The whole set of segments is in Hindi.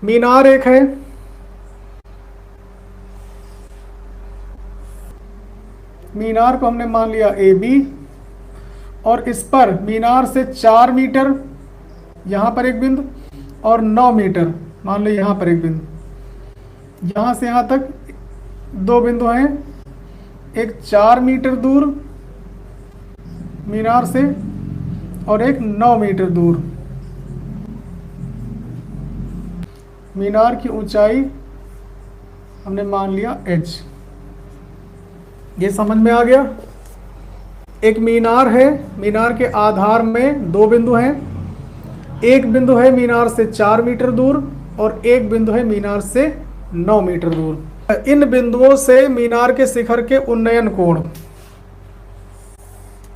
मीनार एक है, मीनार को हमने मान लिया ए बी, और इस पर मीनार से 4 मीटर यहाँ पर एक बिंदु और 9 मीटर मान लो यहाँ पर एक बिंदु, यहाँ से यहाँ तक 2 बिंदु हैं, एक 4 मीटर दूर मीनार से और एक 9 मीटर दूर। मीनार की ऊंचाई हमने मान लिया h। ये समझ में आ गया। एक मीनार है, मीनार के आधार में 2 बिंदु हैं, एक बिंदु है मीनार से 4 मीटर दूर और एक बिंदु है मीनार से 9 मीटर दूर। इन बिंदुओं से मीनार के शिखर के उन्नयन कोण,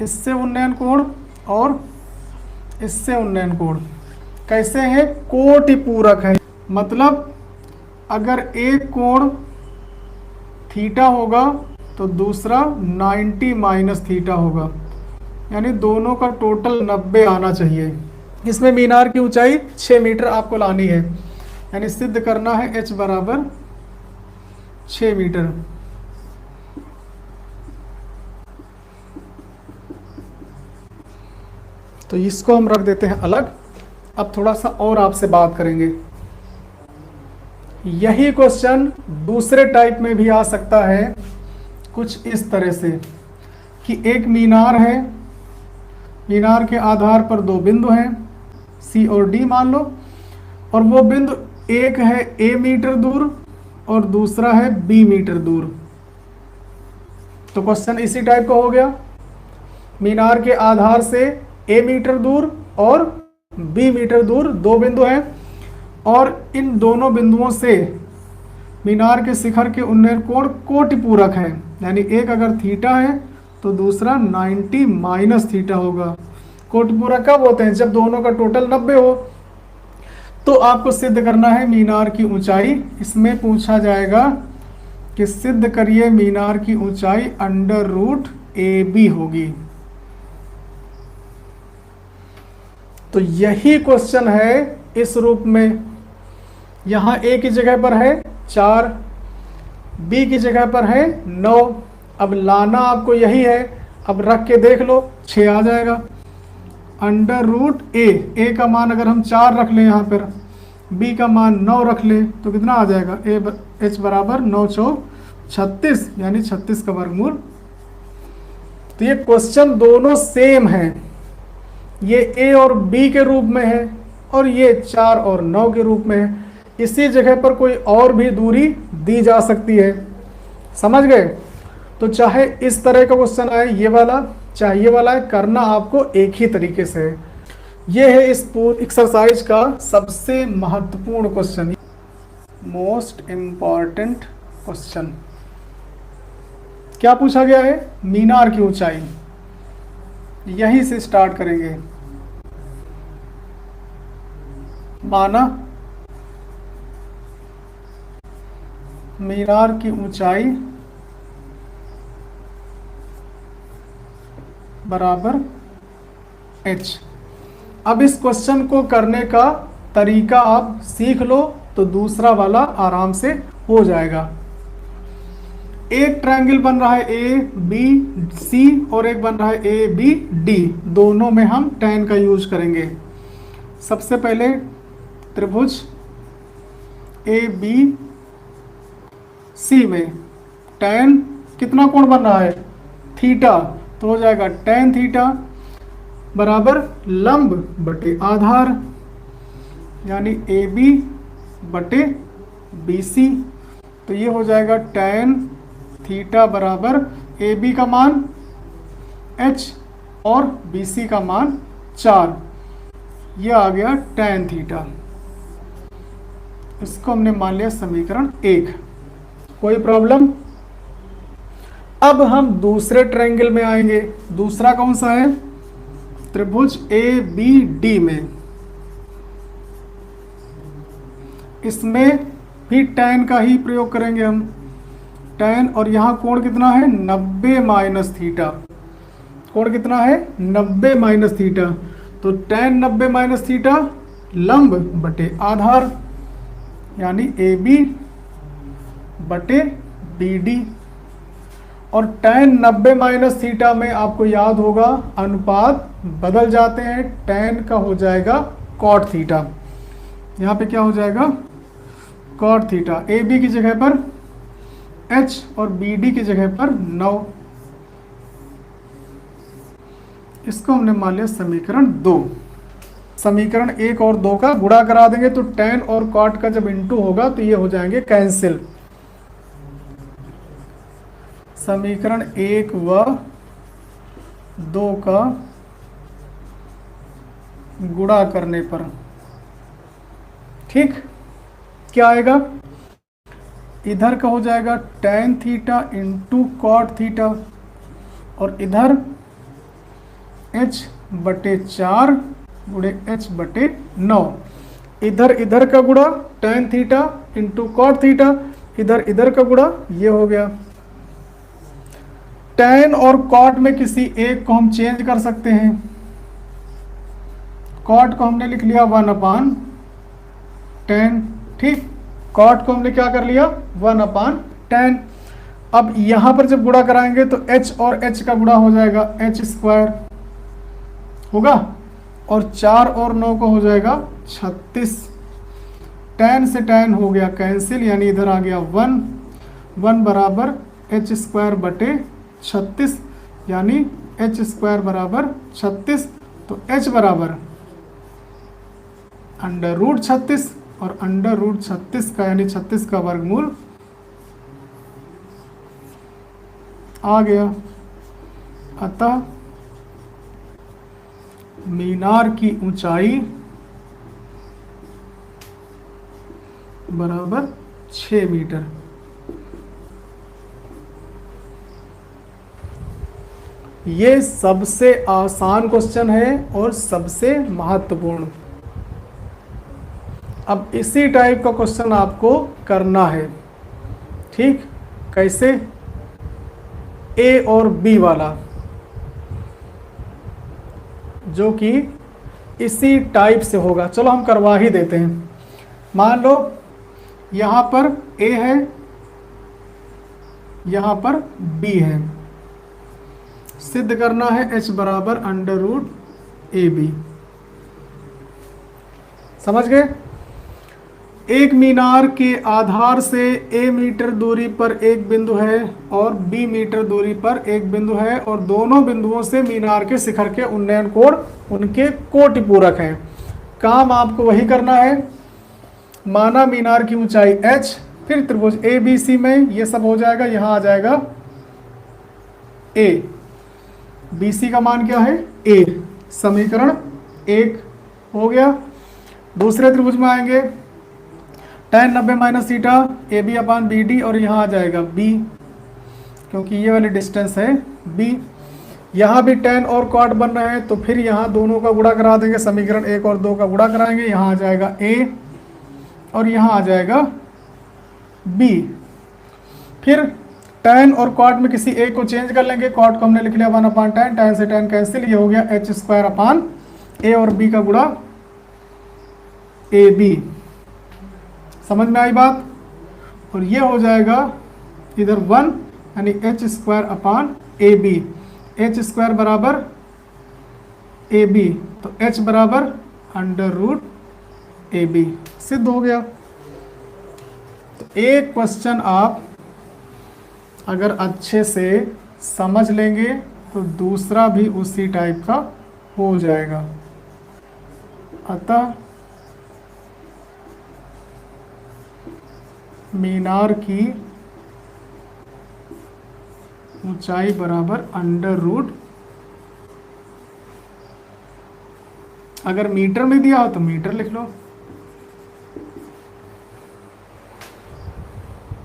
इससे उन्नयन कोण और इससे उन्नयन कोण कैसे हैं? कोटि पूरक है। मतलब अगर एक कोण थीटा होगा तो दूसरा 90 माइनस थीटा होगा, यानी दोनों का टोटल 90 आना चाहिए। इसमें मीनार की ऊंचाई 6 मीटर आपको लानी है, यानी सिद्ध करना है h बराबर 6 मीटर। तो इसको हम रख देते हैं अलग। अब थोड़ा सा और आपसे बात करेंगे। यही क्वेश्चन दूसरे टाइप में भी आ सकता है, कुछ इस तरह से कि एक मीनार है, मीनार के आधार पर 2 बिंदु हैं C और D मान लो, और वो बिंदु एक है A मीटर दूर और दूसरा है B मीटर दूर। तो क्वेश्चन इसी टाइप का हो गया। मीनार के आधार से A मीटर दूर और B मीटर दूर 2 बिंदु हैं, और इन दोनों बिंदुओं से मीनार के शिखर के उन्नयन कोण कोटि पूरक है, यानी एक अगर थीटा है तो दूसरा 90 माइनस थीटा होगा। कोटि पूरक कब होते हैं? जब दोनों का टोटल 90 हो। तो आपको सिद्ध करना है मीनार की ऊंचाई। इसमें पूछा जाएगा कि सिद्ध करिए मीनार की ऊंचाई √AB होगी। तो यही क्वेश्चन है इस रूप में। यहाँ A की जगह पर है 4, B की जगह पर है 9। अब लाना आपको यही है, अब रख के देख लो 6 आ जाएगा। √A, A का मान अगर हम 4 रख लें यहाँ पर, B का मान 9 रख लें तो कितना आ जाएगा? H बराबर 9 चौक 36, यानी 36 का वर्गमूल। तो ये क्वेश्चन दोनों सेम है, ये A और B के रूप में है और ये 4 और 9 के रूप में है। इसी जगह पर कोई और भी दूरी दी जा सकती है। समझ गए? तो चाहे इस तरह का क्वेश्चन आए, ये वाला, चाहे ये वाला है, करना आपको एक ही तरीके से है। ये है इस पूरी एक्सरसाइज का सबसे महत्वपूर्ण क्वेश्चन, मोस्ट इम्पॉर्टेंट क्वेश्चन। क्या पूछा गया है? मीनार की ऊंचाई। यहीं से स्टार्ट करेंगे। माना मीनार की ऊंचाई बराबर h। अब इस क्वेश्चन को करने का तरीका आप सीख लो तो दूसरा वाला आराम से हो जाएगा। एक ट्रायंगल बन रहा है ए बी सी और एक बन रहा है ए बी डी, दोनों में हम tan का यूज करेंगे। सबसे पहले त्रिभुज ए बी सी में tan कितना कोण बन रहा है? थीटा, तो हो जाएगा tan थीटा बराबर लंब बटे आधार, यानी ए बी बटे बी सी। तो ये हो जाएगा tan थीटा बराबर ए बी का मान h और बी सी का मान 4। यह आ गया tan थीटा। इसको हमने मान लिया समीकरण 1। कोई प्रॉब्लम? अब हम दूसरे ट्रायंगल में आएंगे। दूसरा कौन सा है? त्रिभुज ए बी डी में। इसमें भी tan का ही प्रयोग करेंगे हम। tan, और यहाँ कोण कितना है? 90 माइनस थीटा। कोण कितना है? 90 माइनस थीटा। तो tan 90 माइनस थीटा लंब बटे आधार, यानी ए बी बटे बी डी। और tan 90 माइनस थीटा में आपको याद होगा अनुपात बदल जाते हैं, tan का हो जाएगा cot थीटा, यहाँ पे क्या हो जाएगा cot थीटा। ए बी की जगह पर h और बी डी की जगह पर 9। इसको हमने मान लिया समीकरण 2। समीकरण 1 और 2 का गुणा करा देंगे तो tan और cot का जब इंटू होगा तो ये हो जाएंगे कैंसिल। समीकरण 1 व 2 का गुणा करने पर ठीक क्या आएगा, इधर का हो जाएगा tan theta into cot theta और इधर h बटे 4 गुणे h बटे 9। इधर का गुणा tan theta into cot theta, इधर का गुणा ये हो गया। tan और cot में किसी एक को हम चेंज कर सकते हैं। cot को हमने लिख लिया 1/tan, ठीक। cot को हमने क्या कर लिया 1/tan। अब यहां पर जब गुणा कराएंगे तो h और h का गुणा हो जाएगा h स्क्वायर होगा और 4 और 9 को हो जाएगा 36। tan से tan हो गया कैंसिल, यानी इधर आ गया 1 बराबर h स्क्वायर बटे 36, यानी h स्क्वायर बराबर 36। तो h बराबर √36 और √36 का यानी 36 का वर्गमूल आ गया। अतः मीनार की ऊंचाई बराबर 6 मीटर। ये सबसे आसान क्वेश्चन है और सबसे महत्वपूर्ण। अब इसी टाइप का क्वेश्चन आपको करना है, ठीक। कैसे, ए और बी वाला, जो कि इसी टाइप से होगा। चलो हम करवा ही देते हैं। मान लो यहाँ पर ए है, यहाँ पर बी है। सिद्ध करना है h बराबर √AB। समझ गए। एक मीनार के आधार से a मीटर दूरी पर एक बिंदु है और b मीटर दूरी पर एक बिंदु है और दोनों बिंदुओं से मीनार के शिखर के उन्नयन कोण उनके कोटि पूरक हैं। काम आपको वही करना है। माना मीनार की ऊंचाई h, फिर त्रिभुज ABC में ये सब हो जाएगा, यहाँ आ जाएगा a, BC का मान क्या है a। समीकरण 1 हो गया। दूसरे त्रिभुज में आएंगे tan 90 माइनस थीटा AB/BD और यहाँ आ जाएगा b, क्योंकि ये वाली डिस्टेंस है b। यहाँ भी tan और cot बन रहे हैं तो फिर यहाँ दोनों का गुणा करा देंगे। समीकरण 1 और 2 का गुणा कराएंगे, यहाँ आ जाएगा a और यहाँ आ जाएगा b। फिर tan और cot में किसी एक को चेंज कर लेंगे। cot को हमने लिख लिया 1/tan, tan से tan कैंसिल, ये हो गया h स्क्वायर अपान a और b का गुणा AB। समझ में आई बात। और ये हो जाएगा इधर 1 यानी h square upon AB। h square बराबर AB, तो h बराबर √AB। सिद्ध हो गया। तो एक क्वेश्चन आप अगर अच्छे से समझ लेंगे तो दूसरा भी उसी टाइप का हो जाएगा। अतः मीनार की ऊंचाई बराबर √, अगर मीटर में दिया हो तो मीटर लिख लो।